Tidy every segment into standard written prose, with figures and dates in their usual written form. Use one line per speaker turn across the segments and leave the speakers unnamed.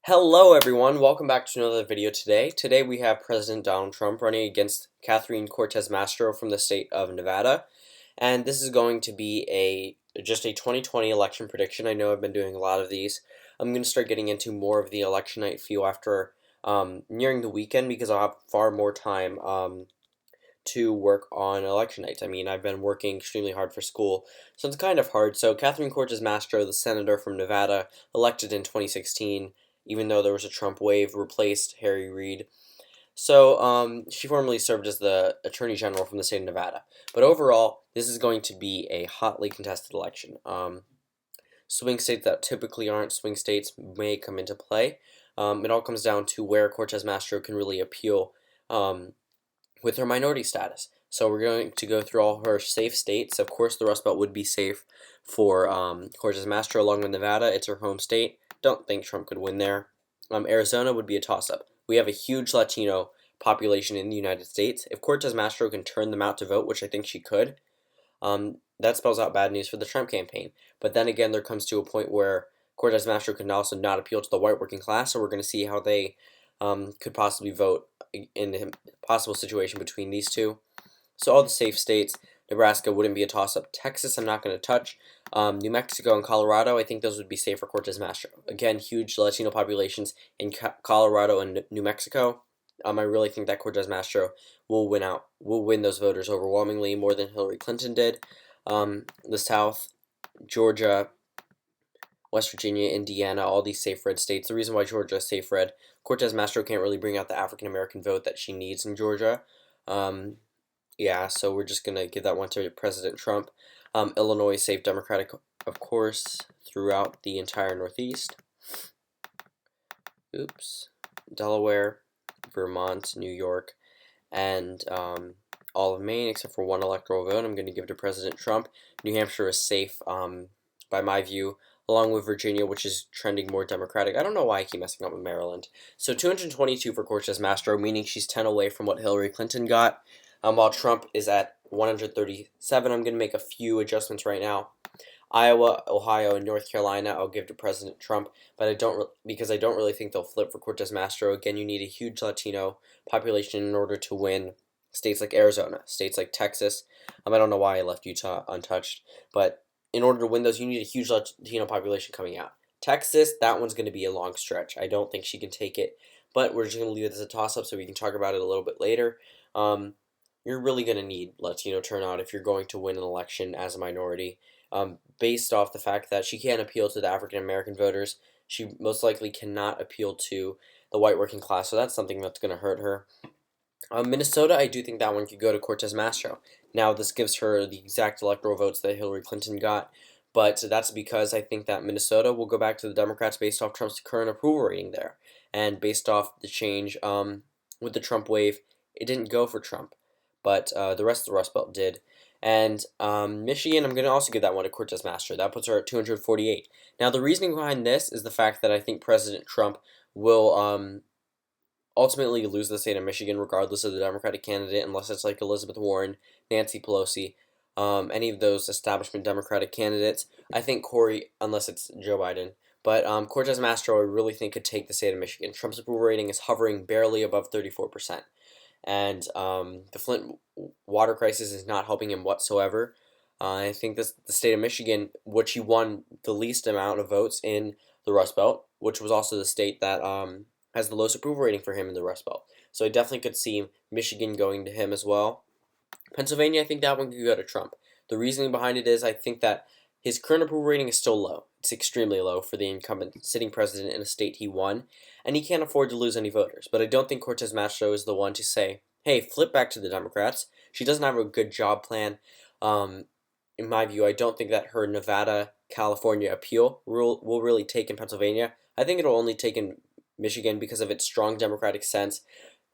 Hello everyone, welcome back to another video today. Today we have President Donald Trump running against Cortez Masto from the state of Nevada. And this is going to be just a 2020 election prediction. I know I've been doing a lot of these. I'm going to start getting into more of the election night feel after nearing the weekend because I'll have far more time to work on election nights. I mean, I've been working extremely hard for school, so it's kind of hard. So Cortez Masto, the senator from Nevada, elected in 2016, even though there was a Trump wave, replaced Harry Reid. So she formerly served as the Attorney General from the state of Nevada. But overall, this is going to be a hotly contested election. Swing states that typically aren't swing states may come into play. It all comes down to where Cortez Masto can really appeal with her minority status. So we're going to go through all her safe states. Of course, the Rust Belt would be safe for Cortez Masto along with Nevada. It's her home state. Don't think Trump could win there. Arizona would be a toss-up. We have a huge Latino population in the United States. If Cortez Masto can turn them out to vote, which I think she could, that spells out bad news for the Trump campaign. But then again, there comes to a point where Cortez Masto can also not appeal to the white working class, so we're going to see how they could possibly vote in a possible situation between these two. So all the safe states, Nebraska wouldn't be a toss-up. Texas, I'm not going to touch. New Mexico and Colorado, I think those would be safe for Cortez Masto. Again, huge Latino populations in Colorado and New Mexico. I really think that Cortez Masto will win those voters overwhelmingly, more than Hillary Clinton did. The South, Georgia, West Virginia, Indiana, all these safe red states. The reason why Georgia is safe red, Cortez Masto can't really bring out the African American vote that she needs in Georgia. Yeah, so we're just going to give that one to President Trump. Illinois is safe Democratic, of course, throughout the entire Northeast. Delaware, Vermont, New York, and all of Maine, except for one electoral vote, I'm going to give to President Trump. New Hampshire is safe, by my view, along with Virginia, which is trending more Democratic. I don't know why I keep messing up with Maryland. So 222 for Cortez Masto, meaning she's 10 away from what Hillary Clinton got. While Trump is at 137, I'm going to make a few adjustments right now. Iowa, Ohio, and North Carolina, I'll give to President Trump, but because I don't really think they'll flip for Cortez Masto. Again, you need a huge Latino population in order to win states like Arizona, states like Texas. I don't know why I left Utah untouched, but in order to win those, you need a huge Latino population coming out. Texas, that one's going to be a long stretch. I don't think she can take it, but we're just going to leave it as a toss-up so we can talk about it a little bit later. You're really going to need Latino turnout if you're going to win an election as a minority. Based off the fact that she can't appeal to the African American voters, she most likely cannot appeal to the white working class, so that's something that's going to hurt her. Minnesota, I do think that one could go to Cortez Masto. Now, this gives her the exact electoral votes that Hillary Clinton got, but that's because I think that Minnesota will go back to the Democrats based off Trump's current approval rating there. And based off the change with the Trump wave, it didn't go for Trump, but the rest of the Rust Belt did. And Michigan, I'm going to also give that one to Cortez Masto. That puts her at 248. Now, the reasoning behind this is the fact that I think President Trump will ultimately lose the state of Michigan regardless of the Democratic candidate, unless it's like Elizabeth Warren, Nancy Pelosi, any of those establishment Democratic candidates. I think unless it's Joe Biden. But Cortez Masto, I really think, could take the state of Michigan. Trump's approval rating is hovering barely above 34%. And the Flint water crisis is not helping him whatsoever. I think the state of Michigan, which he won the least amount of votes in the Rust Belt, which was also the state that has the lowest approval rating for him in the Rust Belt. So I definitely could see Michigan going to him as well. Pennsylvania, I think that one could go to Trump. The reasoning behind it is I think that his current approval rating is still low. It's extremely low for the incumbent sitting president in a state he won, and he can't afford to lose any voters. But I don't think Cortez Masto is the one to say, hey, flip back to the Democrats. She doesn't have a good job plan. In my view, I don't think that her Nevada, California appeal will really take in Pennsylvania. I think it'll only take in Michigan because of its strong Democratic sense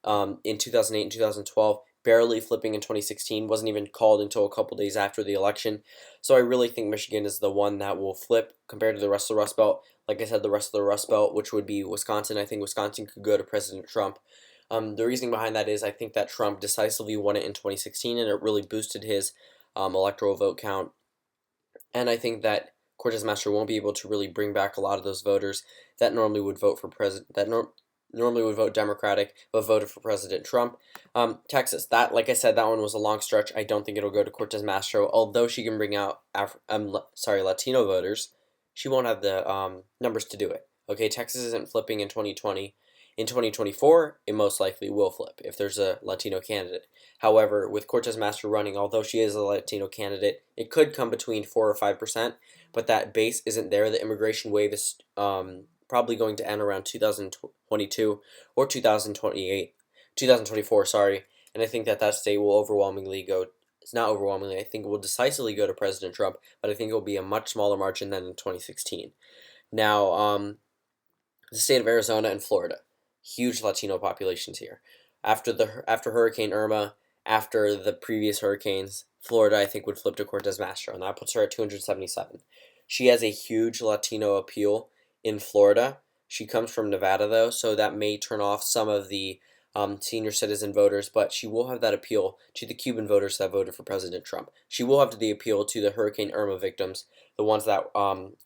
in 2008 and 2012. Barely flipping in 2016, wasn't even called until a couple days after the election. So I really think Michigan is the one that will flip compared to the rest of the Rust Belt. Like I said, the rest of the Rust Belt, which would be Wisconsin, I think Wisconsin could go to President Trump. The reasoning behind that is I think that Trump decisively won it in 2016, and it really boosted his electoral vote count. And I think that Cortez Masto won't be able to really bring back a lot of those voters that normally would vote for normally would vote Democratic, but voted for President Trump. Texas, that, like I said, that one was a long stretch. I don't think it'll go to Cortez Masto, although she can bring out Latino voters. She won't have the numbers to do it. Okay, Texas isn't flipping in 2020. In 2024, it most likely will flip if there's a Latino candidate. However, with Cortez Masto running, although she is a Latino candidate, it could come between 4 or 5%, but that base isn't there. The immigration wave is probably going to end around 2022 or 2024, sorry. And I think that state will overwhelmingly go, it's not overwhelmingly, I think it will decisively go to President Trump, but I think it will be a much smaller margin than in 2016. Now, the state of Arizona and Florida, huge Latino populations here. After Hurricane Irma, after the previous hurricanes, Florida I think would flip to Cortez Masto, and that puts her at 277. She has a huge Latino appeal in Florida. She comes from Nevada though, so that may turn off some of the senior citizen voters, but she will have that appeal to the Cuban voters that voted for President Trump. She will have the appeal to the Hurricane Irma victims, the ones that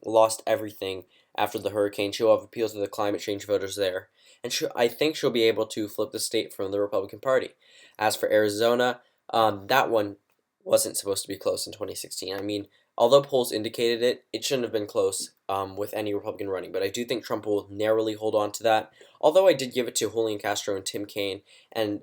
lost everything after the hurricane. She'll have appeals to the climate change voters there. And I think she'll be able to flip the state from the Republican Party. As for Arizona, that one wasn't supposed to be close in 2016. I mean, although polls indicated it, it shouldn't have been close with any Republican running. But I do think Trump will narrowly hold on to that. Although I did give it to Julian Castro and Tim Kaine and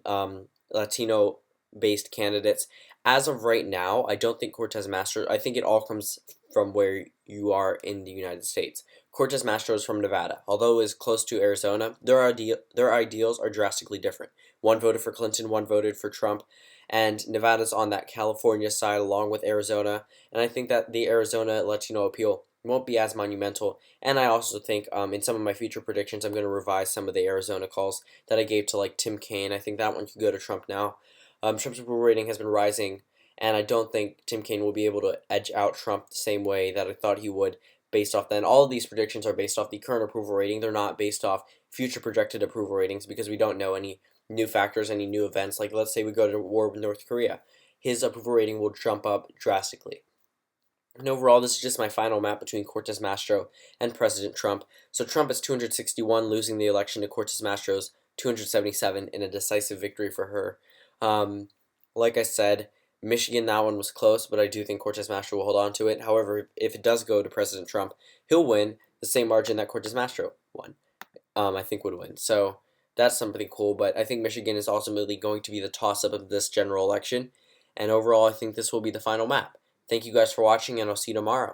Latino-based candidates. As of right now, I don't think Cortez Masto, I think it all comes from where you are in the United States. Cortez Masto is from Nevada. Although it is close to Arizona, their ideals are drastically different. One voted for Clinton, one voted for Trump, and Nevada's on that California side along with Arizona, and I think that the Arizona Latino appeal won't be as monumental, and I also think in some of my future predictions I'm going to revise some of the Arizona calls that I gave to like Tim Kaine. I think that one could go to Trump now. Trump's approval rating has been rising, and I don't think Tim Kaine will be able to edge out Trump the same way that I thought he would based off then. All of these predictions are based off the current approval rating. They're not based off future projected approval ratings because we don't know any new factors, any new events. Like let's say we go to war with North Korea. His approval rating will jump up drastically. And overall, this is just my final map between Cortez Masto and President Trump. So Trump is 261, losing the election to Cortez Mastro's 277 in a decisive victory for her. Like I said, Michigan, that one was close, but I do think Cortez Masto will hold on to it. However, if it does go to President Trump, he'll win the same margin that Cortez Masto won. I think would win. So that's something cool, but I think Michigan is ultimately going to be the toss-up of this general election. And overall, I think this will be the final map. Thank you guys for watching, and I'll see you tomorrow.